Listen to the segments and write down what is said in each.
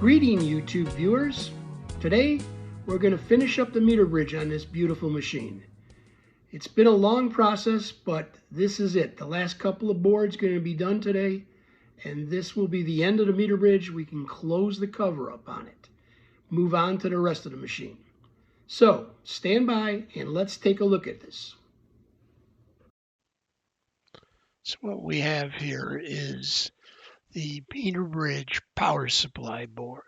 Greeting YouTube viewers. Today we're going to finish up the meter bridge on this beautiful machine. It's been a long process, but this is it. The last couple of boards are going to be done today, and this will be the end of the meter bridge. We can close the cover up on it. Move on to the rest of the machine. So stand by and let's take a look at this. So what we have here is the meter bridge power supply board.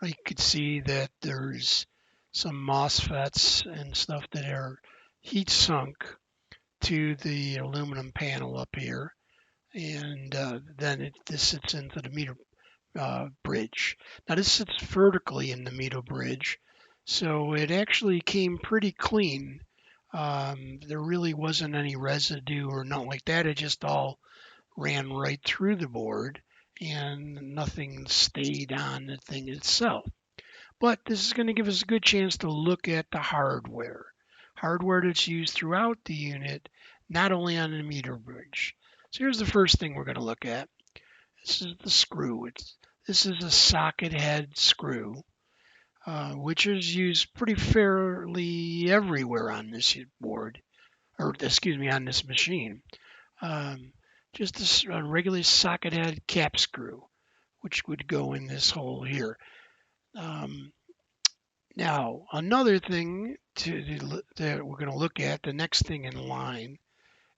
You can see that there's some MOSFETs and stuff that are heat sunk to the aluminum panel up here, and then this sits into the meter bridge. Now this sits vertically in the meter bridge, so it actually came pretty clean. There really wasn't any residue or nothing like that. It just all ran right through the board and nothing stayed on the thing itself. But this is going to give us a good chance to look at the hardware that's used throughout the unit, not only on the meter bridge. So here's the first thing we're going to look at. This is the screw. This is a socket head screw, which is used pretty fairly everywhere on this board, or excuse me, on this machine. Just a regular socket head cap screw, which would go in this hole here. Now, another thing that we're going to look at, the next thing in line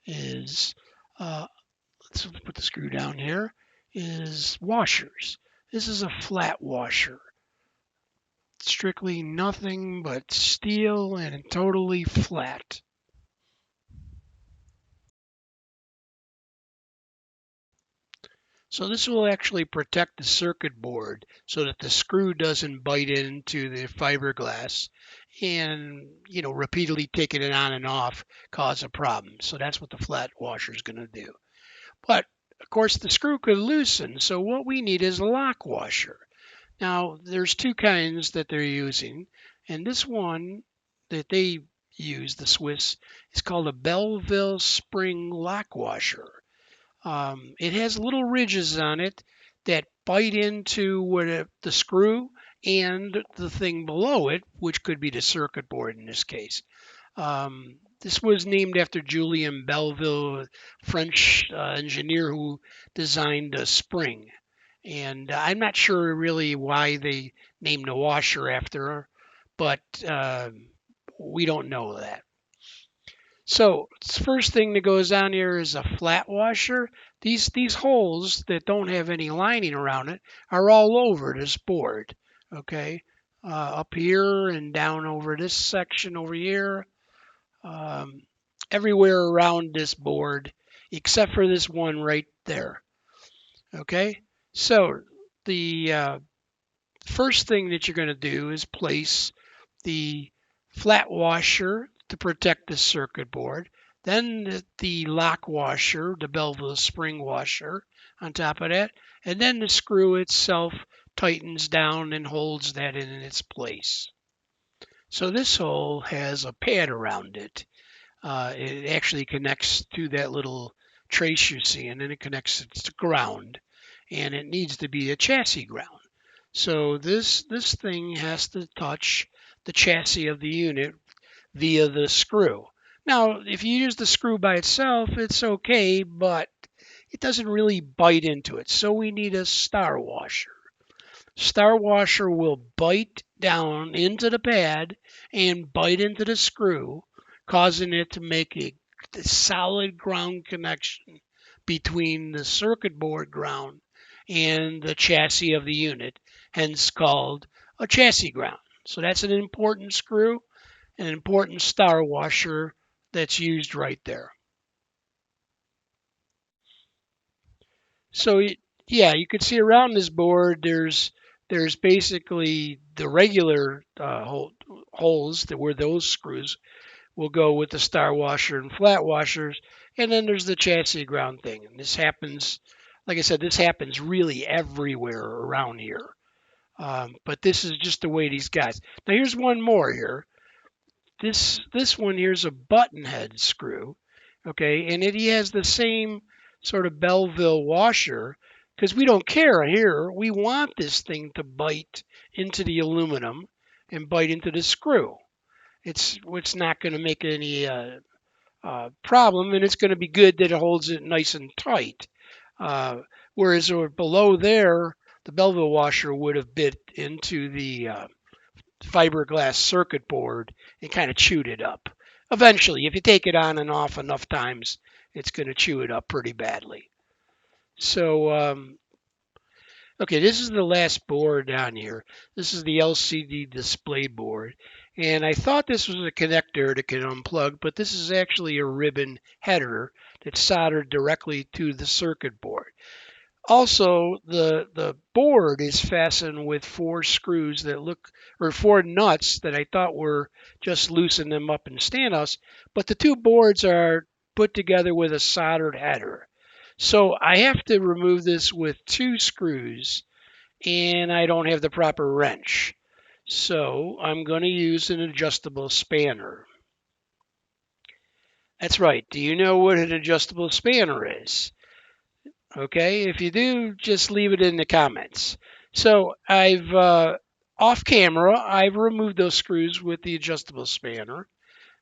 is, let's put the screw down here, is washers. This is a flat washer. Strictly nothing but steel and totally flat. So this will actually protect the circuit board so that the screw doesn't bite into the fiberglass and, repeatedly taking it on and off cause a problem. So that's what the flat washer is going to do. But of course the screw could loosen. So what we need is a lock washer. Now there's two kinds that they're using, and this one that they use, the Swiss, is called a Belleville spring lock washer. It has little ridges on it that bite into the screw and the thing below it, which could be the circuit board in this case. This was named after Julien Belleville, French engineer who designed a spring. And I'm not sure really why they named the washer after her, but we don't know that. So the first thing that goes on here is a flat washer. These holes that don't have any lining around it are all over this board. Okay, up here and down over this section over here, everywhere around this board except for this one right there. Okay, so the first thing that you're going to do is place the flat washer to protect the circuit board, then the lock washer, the Belleville spring washer on top of that, and then the screw itself tightens down and holds that in its place. So this hole has a pad around it. It actually connects to that little trace you see, and then it connects to ground, and it needs to be a chassis ground. So this thing has to touch the chassis of the unit via the screw. Now, if you use the screw by itself, it's okay, but it doesn't really bite into it. So we need a star washer. Star washer will bite down into the pad and bite into the screw, causing it to make a solid ground connection between the circuit board ground and the chassis of the unit, hence called a chassis ground. So that's an important screw, an important star washer that's used right there. So yeah, you can see around this board there's basically the regular holes where those screws will go with the star washer and flat washers, and then there's the chassis ground thing. And this happens, like I said, this happens really everywhere around here. But this is just the way these guys. Now here's one more here. This one here's a button head screw, okay, and he has the same sort of Belleville washer because we don't care here. We want this thing to bite into the aluminum and bite into the screw. It's not going to make any problem, and it's going to be good that it holds it nice and tight. Uh, Whereas below there, the Belleville washer would have bit into the fiberglass circuit board and kind of chewed it up. Eventually, if you take it on and off enough times, it's going to chew it up pretty badly. So, okay, this is the last board down here. This is the LCD display board. And I thought this was a connector that can unplug, but this is actually a ribbon header that's soldered directly to the circuit board. Also, the board is fastened with four screws that look, or four nuts that I thought were just loosen them up and standoffs, but the two boards are put together with a soldered header. So I have to remove this with two screws, and I don't have the proper wrench. So I'm going to use an adjustable spanner. That's right. Do you know what an adjustable spanner is? Okay, if you do, just leave it in the comments. So I've off camera, I've removed those screws with the adjustable spanner.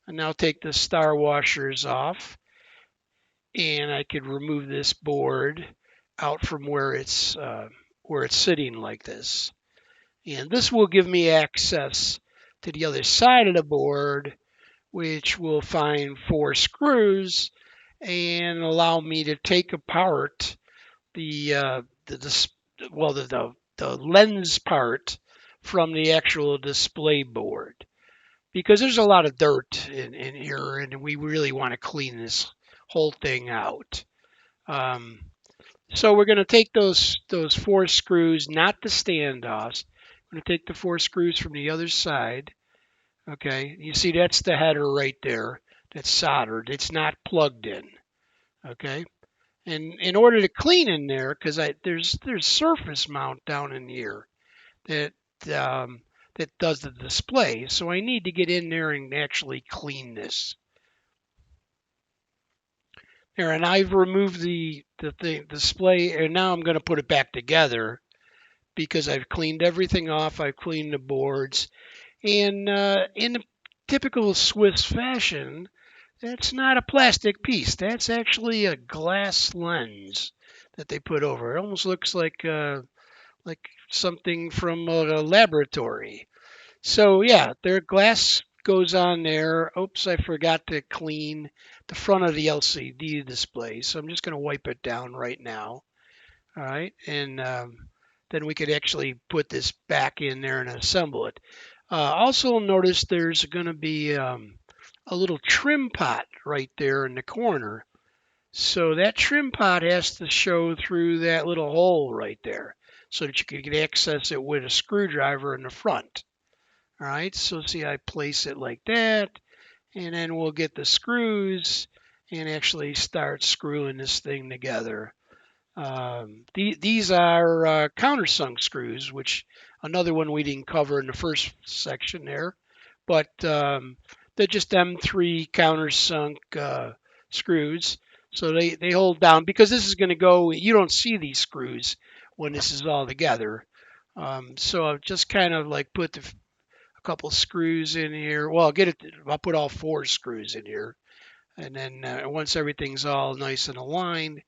And now take the star washers off, and I could remove this board out from where it's sitting like this. And this will give me access to the other side of the board, which will find four screws and allow me to take apart the well the lens part from the actual display board, because there's a lot of dirt in here and we really want to clean this whole thing out. So we're going to take those four screws, not the standoffs. I'm going to take the four screws from the other side. Okay, you see that's the header right there that's soldered. It's not plugged in. Okay. And in order to clean in there, because there's surface mount down in here that that does the display, so I need to get in there and actually clean this. There, and I've removed the display, and now I'm going to put it back together because I've cleaned everything off. I've cleaned the boards, and in the typical Swiss fashion, that's not a plastic piece. That's actually a glass lens that they put over. It almost looks like something from a laboratory. So yeah, their glass goes on there. Oops, I forgot to clean the front of the LCD display. So I'm just going to wipe it down right now. All right, and then we could actually put this back in there and assemble it. Also notice there's going to be a little trim pot right there in the corner. So that trim pot has to show through that little hole right there so that you can access it with a screwdriver in the front. All right, so see, I place it like that, and then we'll get the screws and actually start screwing this thing together. These are countersunk screws, which another one we didn't cover in the first section there, but they're just M3 countersunk screws. So they hold down, because this is going to go, you don't see these screws when this is all together. So I've just kind of like put a couple screws in here. Well, I'll put all four screws in here. And then once everything's all nice and aligned,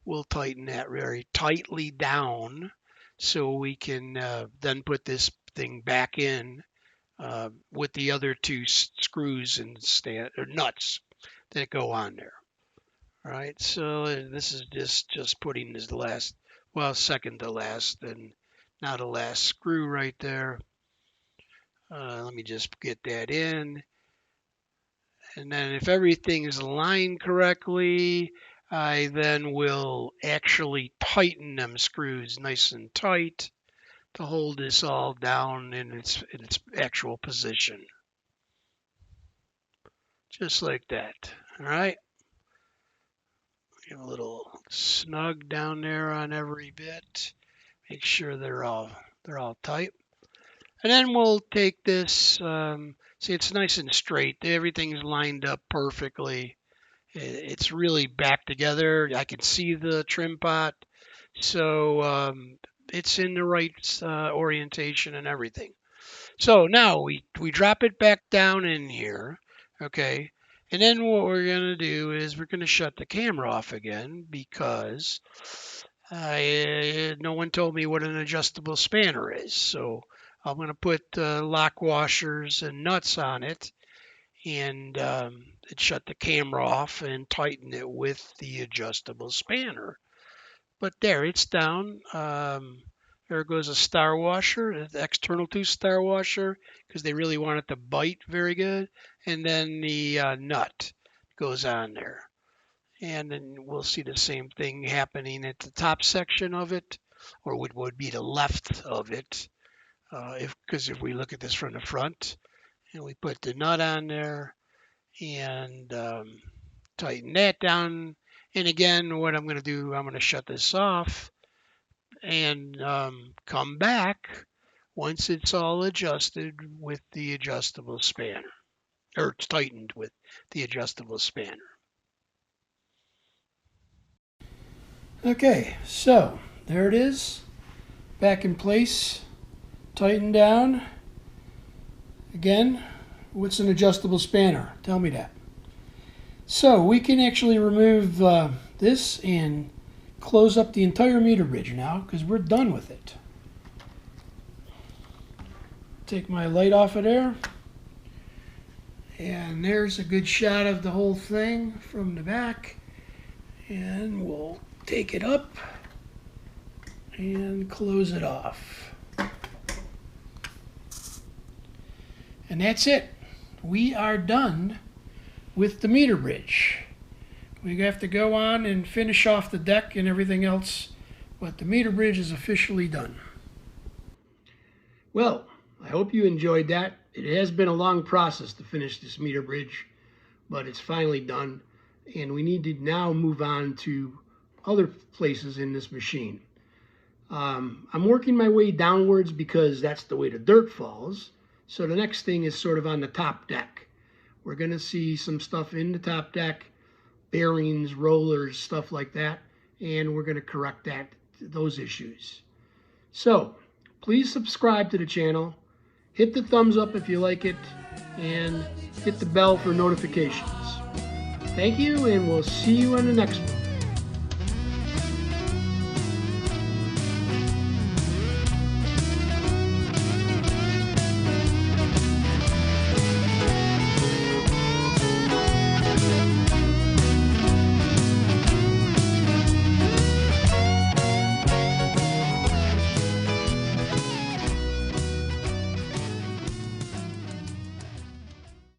we'll tighten that very tightly down so we can then put this thing back in with the other two screws and nuts that go on there. All right, so this is just putting this last, well, second to last, and now the last screw right there. Let me just get that in. And then if everything is aligned correctly, I then will actually tighten them screws nice and tight to hold this all down in its actual position. Just like that. All right. Give a little snug down there on every bit. Make sure they're all tight. And then we'll take this. See, it's nice and straight. Everything's lined up perfectly. It's really back together. I can see the trim pot. So it's in the right orientation and everything. So now we drop it back down in here, okay? And then what we're gonna do is we're gonna shut the camera off again because no one told me what an adjustable spanner is. So I'm gonna put lock washers and nuts on it and shut the camera off and tighten it with the adjustable spanner. But there, it's down. There goes a star washer, the external tooth star washer, because they really want it to bite very good. And then the nut goes on there. And then we'll see the same thing happening at the top section of it, or what would be the left of it. Because if we look at this from the front, and we put the nut on there, and tighten that down. And again, what I'm going to do, I'm going to shut this off and come back once it's all adjusted with the adjustable spanner, or it's tightened with the adjustable spanner. Okay, so there it is, back in place, tightened down. Again, what's an adjustable spanner? Tell me that. So we can actually remove this and close up the entire meter bridge now because we're done with it. Take my light off of there. And there's a good shot of the whole thing from the back. And we'll take it up and close it off. And that's it. We are done with the meter bridge. We have to go on and finish off the deck and everything else, but the meter bridge is officially done. Well, I hope you enjoyed that. It has been a long process to finish this meter bridge, but it's finally done, and we need to now move on to other places in this machine. I'm working my way downwards because that's the way the dirt falls. So the next thing is sort of on the top deck. We're going to see some stuff in the top deck, bearings, rollers, stuff like that, and we're going to correct those issues. So please subscribe to the channel, hit the thumbs up if you like it, and hit the bell for notifications. Thank you, and we'll see you on the next one.